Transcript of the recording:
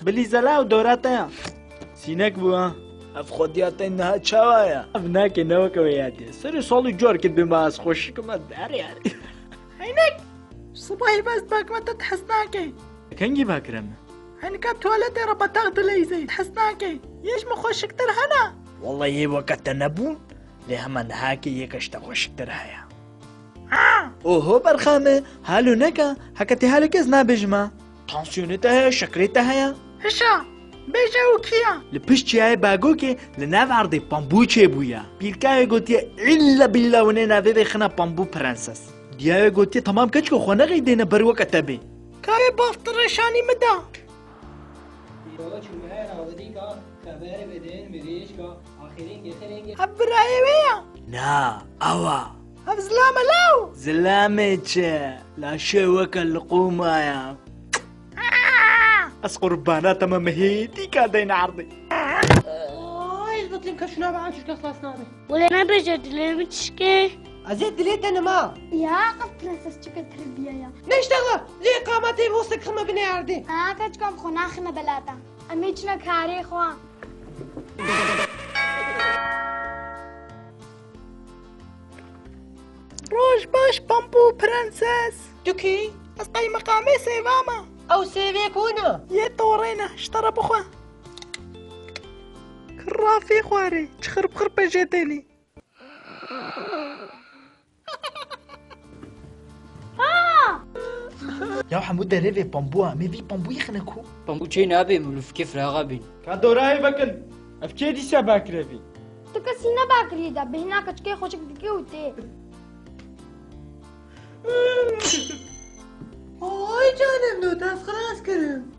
بلی زلا و دوراتەیە سینەک بووە ئەف خۆدیاتە نەها چاوایە ئەف ناکەینەوەکەوە یادێ سەری ساڵی جۆر کرد بماس خۆشیکمە دارێ عینک سبحی بەست باکمەتە حەز ناکەی کەنگی باکرەمە هەنکە توالەتێ ڕەبەتاق دلەیزەی حەز ناکەی یەشمە خۆشکتر هەنا وەڵڵە یێ وەکەتە نەبوو لێ هەمە نەهاکە یەکەشتە خۆشکتر هەیە ئۆهۆ بەرخامە هالو نەکە هەکەتی هالو کەس نابێژمە تانسیۆنێتە هەیە شەکرێتە هەیە هشا بێژە و کیە لە پشت چیایە باگۆکێ لە ناو عەردەی پەمبوو چێ بوویە پیرکاوێ گوتیە ئیللا بیللا ونێ ناوێ بێخنە پەمبوو پرەنسەس دیاوێ گوتیە تەمام کەچکە خۆ نەغی دێنە بەروەکەتە بێ کاوێ بافتڕێشانی مدا ئەف برایەوەیە نا ئەوە ئەف زلامە لاو زلامێچە لا شێوەکە لقومایە ئەس قورباناتەمە مەهێتی کادەینە عەردەی ايش بطلب كشنا بعد شو كاس نابي ولا أنا بجد ليه بتشكي ازيد دليت انا ما يا قبل شكل تربية يا نشتغل زي قامتي بوسك خما بني عردي كتكم خناخنا بلاتا أميتنا كاري خوا ڕۆژ باش پەمبوو پرەنسەس دوكي ئەسقەی مەقامێ سێڤامە او سيفيك هنا یێ تۆڕێنە شتەڕە بخوا کڕافی خوارێ چخر بخر پەژێتێنی یا حەموو دەرێوێ پەمبووە مێڤی پەمبووی خنەکو پەمبوچەی نابێ ملوفکێ فراغا بین کادۆرای بکن ئەفکێ دیسە باکرێوی تو كسي نباكري دا بهنا كتكي خوشك دكي وتي اوه جانم نو تاس خلاص كرم